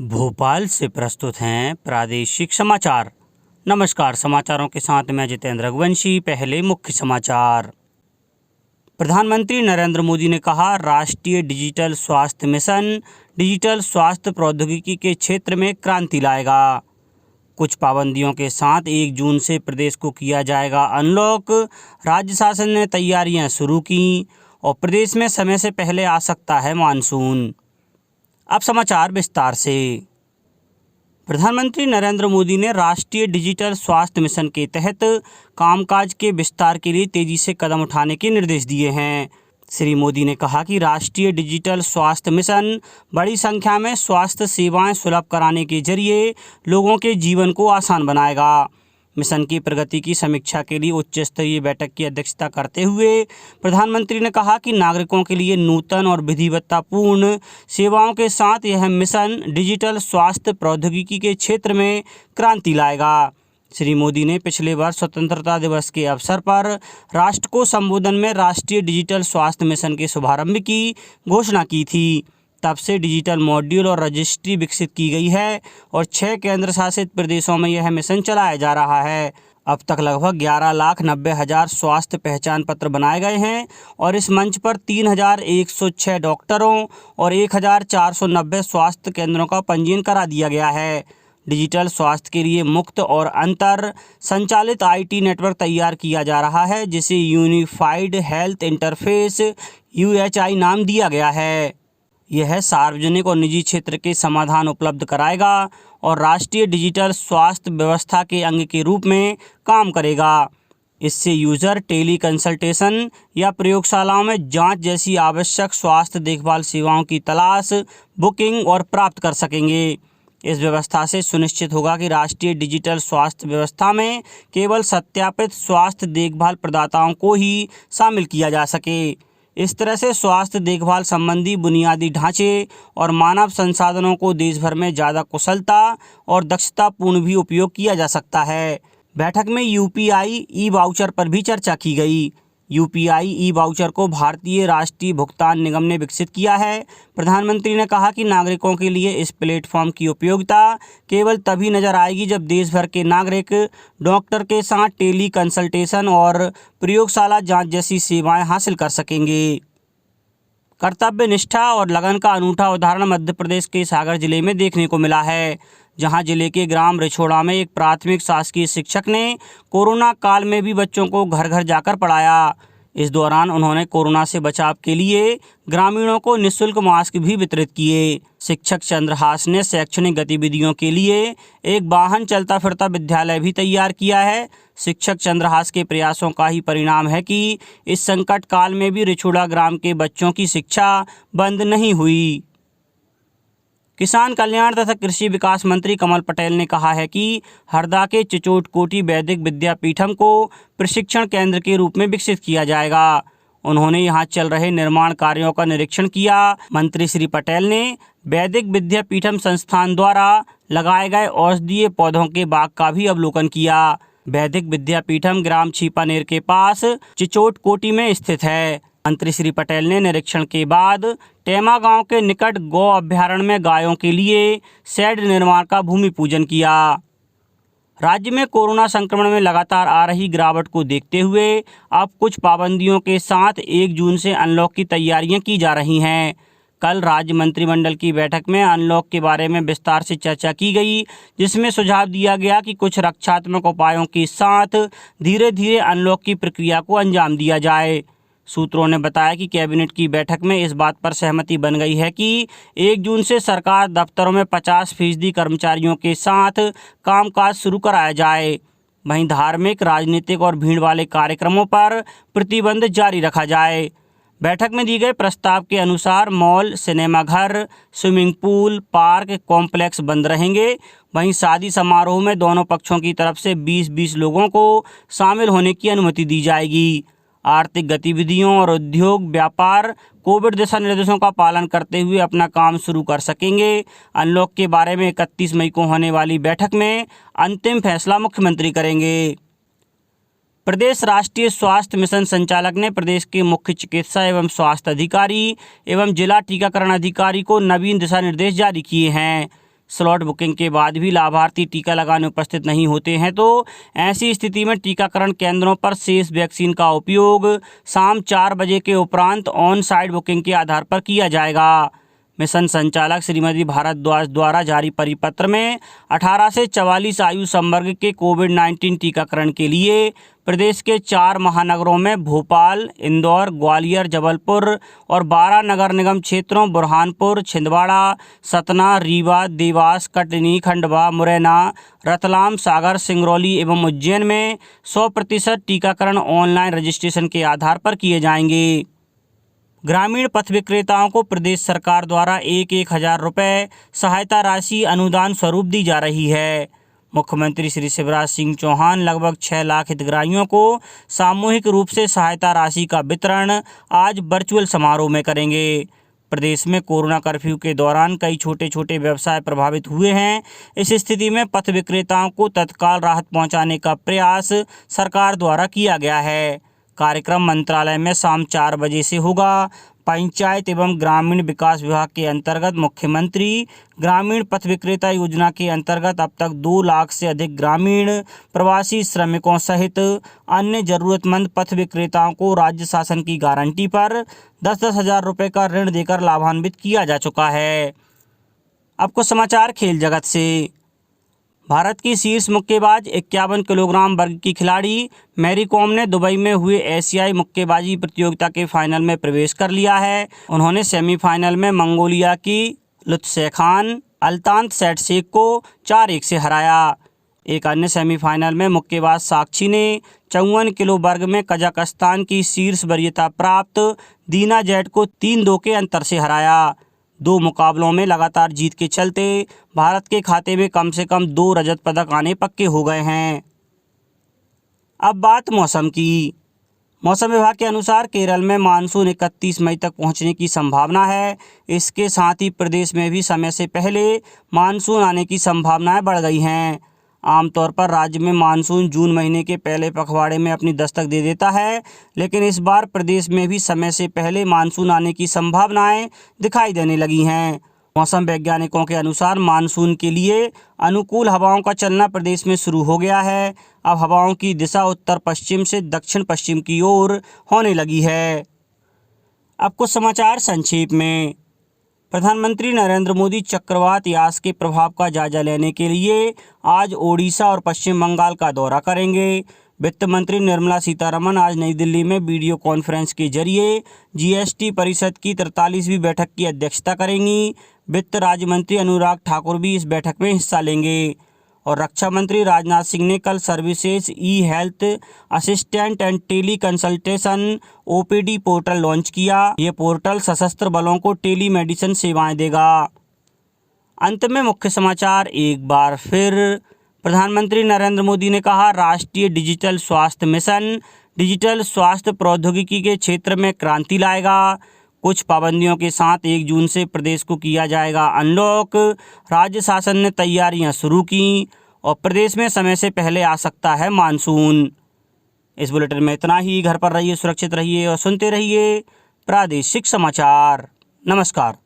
भोपाल से प्रस्तुत हैं प्रादेशिक समाचार। नमस्कार, समाचारों के साथ मैं जितेंद्र रघुवंशी। पहले मुख्य समाचार। प्रधानमंत्री नरेंद्र मोदी ने कहा, राष्ट्रीय डिजिटल स्वास्थ्य मिशन डिजिटल स्वास्थ्य प्रौद्योगिकी के क्षेत्र में क्रांति लाएगा। कुछ पाबंदियों के साथ 1 जून से प्रदेश को किया जाएगा अनलॉक। राज्य शासन ने तैयारियां शुरू की और प्रदेश में समय से पहले आ सकता है मानसून। अब समाचार विस्तार से। प्रधानमंत्री नरेंद्र मोदी ने राष्ट्रीय डिजिटल स्वास्थ्य मिशन के तहत कामकाज के विस्तार के लिए तेजी से कदम उठाने के निर्देश दिए हैं। श्री मोदी ने कहा कि राष्ट्रीय डिजिटल स्वास्थ्य मिशन बड़ी संख्या में स्वास्थ्य सेवाएं सुलभ कराने के जरिए लोगों के जीवन को आसान बनाएगा। मिशन की प्रगति की समीक्षा के लिए उच्च स्तरीय बैठक की अध्यक्षता करते हुए प्रधानमंत्री ने कहा कि नागरिकों के लिए नूतन और विधिवत्तापूर्ण सेवाओं के साथ यह मिशन डिजिटल स्वास्थ्य प्रौद्योगिकी के क्षेत्र में क्रांति लाएगा। श्री मोदी ने पिछले वर्ष स्वतंत्रता दिवस के अवसर पर राष्ट्र को संबोधन में राष्ट्रीय डिजिटल स्वास्थ्य मिशन के शुभारंभ की घोषणा की थी। तब से डिजिटल मॉड्यूल और रजिस्ट्री विकसित की गई है और 6 केंद्र शासित प्रदेशों में यह मिशन चलाया जा रहा है। अब तक लगभग 11,90,000 स्वास्थ्य पहचान पत्र बनाए गए हैं और इस मंच पर 3,106 डॉक्टरों और 1,490 स्वास्थ्य केंद्रों का पंजीयन करा दिया गया है। डिजिटल स्वास्थ्य के लिए मुक्त और अंतर संचालित IT नेटवर्क तैयार किया जा रहा है, जिसे यूनिफाइड हेल्थ इंटरफेस UHI नाम दिया गया है। यह सार्वजनिक और निजी क्षेत्र के समाधान उपलब्ध कराएगा और राष्ट्रीय डिजिटल स्वास्थ्य व्यवस्था के अंग के रूप में काम करेगा। इससे यूजर टेली कंसल्टेशन या प्रयोगशालाओं में जांच जैसी आवश्यक स्वास्थ्य देखभाल सेवाओं की तलाश, बुकिंग और प्राप्त कर सकेंगे। इस व्यवस्था से सुनिश्चित होगा कि राष्ट्रीय डिजिटल स्वास्थ्य व्यवस्था में केवल सत्यापित स्वास्थ्य देखभाल प्रदाताओं को ही शामिल किया जा सके। इस तरह से स्वास्थ्य देखभाल संबंधी बुनियादी ढांचे और मानव संसाधनों को देश भर में ज़्यादा कुशलता और दक्षतापूर्ण भी उपयोग किया जा सकता है। बैठक में UPI ई-वाउचर पर भी चर्चा की गई। UPI ई-वाउचर को भारतीय राष्ट्रीय भुगतान निगम ने विकसित किया है। प्रधानमंत्री ने कहा कि नागरिकों के लिए इस प्लेटफॉर्म की उपयोगिता केवल तभी नजर आएगी जब देश भर के नागरिक डॉक्टर के साथ टेली कंसल्टेशन और प्रयोगशाला जांच जैसी सेवाएं हासिल कर सकेंगे। कर्तव्य निष्ठा और लगन का अनूठा उदाहरण मध्य प्रदेश के सागर जिले में देखने को मिला है, जहां जिले के ग्राम रिछोड़ा में एक प्राथमिक शासकीय शिक्षक ने कोरोना काल में भी बच्चों को घर घर जाकर पढ़ाया। इस दौरान उन्होंने कोरोना से बचाव के लिए ग्रामीणों को निःशुल्क मास्क भी वितरित किए। शिक्षक चंद्रहास ने शैक्षणिक गतिविधियों के लिए एक वाहन चलता फिरता विद्यालय भी तैयार किया है। शिक्षक चंद्रहास के प्रयासों का ही परिणाम है कि इस संकट काल में भी रिछोड़ा ग्राम के बच्चों की शिक्षा बंद नहीं हुई। किसान कल्याण तथा कृषि विकास मंत्री कमल पटेल ने कहा है कि हरदा के चिचोटकोटी वैदिक विद्यापीठम को प्रशिक्षण केंद्र के रूप में विकसित किया जाएगा। उन्होंने यहां चल रहे निर्माण कार्यों का निरीक्षण किया। मंत्री श्री पटेल ने वैदिक विद्यापीठम संस्थान द्वारा लगाए गए औषधीय पौधों के बाग का भी अवलोकन किया। वैदिक विद्यापीठम ग्राम छीपानेर के पास चिचोटकोटी में स्थित है। मंत्री श्री पटेल ने निरीक्षण के बाद टेमा गांव के निकट गौ अभयारण्य में गायों के लिए शेड निर्माण का भूमि पूजन किया। राज्य में कोरोना संक्रमण में लगातार आ रही गिरावट को देखते हुए अब कुछ पाबंदियों के साथ 1 जून से अनलॉक की तैयारियां की जा रही हैं। कल राज्य मंत्रिमंडल की बैठक में अनलॉक के बारे में विस्तार से चर्चा की गई, जिसमें सुझाव दिया गया कि कुछ रक्षात्मक उपायों के साथ धीरे धीरे अनलॉक की प्रक्रिया को अंजाम दिया जाए। सूत्रों ने बताया कि कैबिनेट की बैठक में इस बात पर सहमति बन गई है कि 1 जून से सरकार दफ्तरों में 50% कर्मचारियों के साथ कामकाज शुरू कराया जाए। वहीं धार्मिक, राजनीतिक और भीड़ वाले कार्यक्रमों पर प्रतिबंध जारी रखा जाए। बैठक में दिए गए प्रस्ताव के अनुसार मॉल, सिनेमाघर, स्विमिंग पूल, पार्क कॉम्प्लेक्स बंद रहेंगे। वहीं शादी समारोह में दोनों पक्षों की तरफ से 20-20 लोगों को शामिल होने की अनुमति दी जाएगी। आर्थिक गतिविधियों और उद्योग व्यापार कोविड दिशा निर्देशों का पालन करते हुए अपना काम शुरू कर सकेंगे। अनलॉक के बारे में 31 मई को होने वाली बैठक में अंतिम फैसला मुख्यमंत्री करेंगे। प्रदेश राष्ट्रीय स्वास्थ्य मिशन संचालक ने प्रदेश के मुख्य चिकित्सा एवं स्वास्थ्य अधिकारी एवं जिला टीकाकरण अधिकारी को नवीन दिशा निर्देश जारी किए हैं। स्लॉट बुकिंग के बाद भी लाभार्थी टीका लगाने उपस्थित नहीं होते हैं तो ऐसी स्थिति में टीकाकरण केंद्रों पर शेष वैक्सीन का उपयोग शाम 4 बजे के उपरांत ऑन साइट बुकिंग के आधार पर किया जाएगा। मिशन संचालक श्रीमती भारद्वाज द्वारा जारी परिपत्र में 18 से 44 आयु संवर्ग के कोविड-19 टीकाकरण के लिए प्रदेश के 4 महानगरों में भोपाल, इंदौर, ग्वालियर, जबलपुर और 12 नगर निगम क्षेत्रों बुरहानपुर, छिंदवाड़ा, सतना, रीवा, देवास, कटनी, खंडवा, मुरैना, रतलाम, सागर, सिंगरौली एवं उज्जैन में 100% टीकाकरण ऑनलाइन रजिस्ट्रेशन के आधार पर किए जाएंगे। ग्रामीण पथ विक्रेताओं को प्रदेश सरकार द्वारा 1,000 रुपये सहायता राशि अनुदान स्वरूप दी जा रही है। मुख्यमंत्री श्री शिवराज सिंह चौहान लगभग 6 लाख हितग्राहियों को सामूहिक रूप से सहायता राशि का वितरण आज वर्चुअल समारोह में करेंगे। प्रदेश में कोरोना कर्फ्यू के दौरान कई छोटे छोटे व्यवसाय प्रभावित हुए हैं। इस स्थिति में पथ विक्रेताओं को तत्काल राहत पहुंचाने का प्रयास सरकार द्वारा किया गया है। कार्यक्रम मंत्रालय में शाम 4 बजे से होगा। पंचायत एवं ग्रामीण विकास विभाग के अंतर्गत मुख्यमंत्री ग्रामीण पथ विक्रेता योजना के अंतर्गत अब तक 2 लाख से अधिक ग्रामीण प्रवासी श्रमिकों सहित अन्य जरूरतमंद पथ विक्रेताओं को राज्य शासन की गारंटी पर 10-10 हज़ार रुपये का ऋण देकर लाभान्वित किया जा चुका है। अब कुछ समाचार खेल जगत से। भारत की शीर्ष मुक्केबाज 51 किलोग्राम वर्ग की खिलाड़ी मैरी कॉम ने दुबई में हुए एशियाई मुक्केबाजी प्रतियोगिता के फाइनल में प्रवेश कर लिया है। उन्होंने सेमीफाइनल में मंगोलिया की लुत्सेखान अल्तांत सेटसेक को 4-1 से हराया। एक अन्य सेमीफाइनल में मुक्केबाज साक्षी ने 54 किलो वर्ग में कजाकिस्तान की शीर्ष वरीयता प्राप्त दीना जैट को 3-2 के अंतर से हराया। 2 मुकाबलों में लगातार जीत के चलते भारत के खाते में कम से कम 2 रजत पदक आने पक्के हो गए हैं। अब बात मौसम की। मौसम विभाग के अनुसार केरल में मानसून 31 मई तक पहुंचने की संभावना है। इसके साथ ही प्रदेश में भी समय से पहले मानसून आने की संभावनाएं बढ़ गई हैं। आमतौर पर राज्य में मानसून जून महीने के पहले पखवाड़े में अपनी दस्तक दे देता है, लेकिन इस बार प्रदेश में भी समय से पहले मानसून आने की संभावनाएं दिखाई देने लगी हैं। मौसम वैज्ञानिकों के अनुसार मानसून के लिए अनुकूल हवाओं का चलना प्रदेश में शुरू हो गया है। अब हवाओं की दिशा उत्तर पश्चिम से दक्षिण पश्चिम की ओर होने लगी है। अब कुछ समाचार संक्षेप में। प्रधानमंत्री नरेंद्र मोदी चक्रवात यास के प्रभाव का जायजा लेने के लिए आज ओडिशा और पश्चिम बंगाल का दौरा करेंगे। वित्त मंत्री निर्मला सीतारमण आज नई दिल्ली में वीडियो कॉन्फ्रेंस के जरिए जीएसटी परिषद की 43वीं बैठक की अध्यक्षता करेंगी। वित्त राज्य मंत्री अनुराग ठाकुर भी इस बैठक में हिस्सा लेंगे। और रक्षा मंत्री राजनाथ सिंह ने कल services e health assistant and teleconsultation OPD portal launch किया। ये पोर्टल सशस्त्र बलों को टेली मेडिसिन सेवाएं देगा। अंत में मुख्य समाचार एक बार फिर। प्रधानमंत्री नरेंद्र मोदी ने कहा, राष्ट्रीय डिजिटल स्वास्थ्य मिशन डिजिटल स्वास्थ्य प्रौद्योगिकी के क्षेत्र में क्रांति लाएगा। कुछ पाबंदियों के साथ 1 जून से प्रदेश को किया जाएगा अनलॉक। राज्य शासन ने तैयारियां शुरू की और प्रदेश में समय से पहले आ सकता है मानसून। इस बुलेटिन में इतना ही। घर पर रहिए, सुरक्षित रहिए और सुनते रहिए प्रादेशिक समाचार। नमस्कार।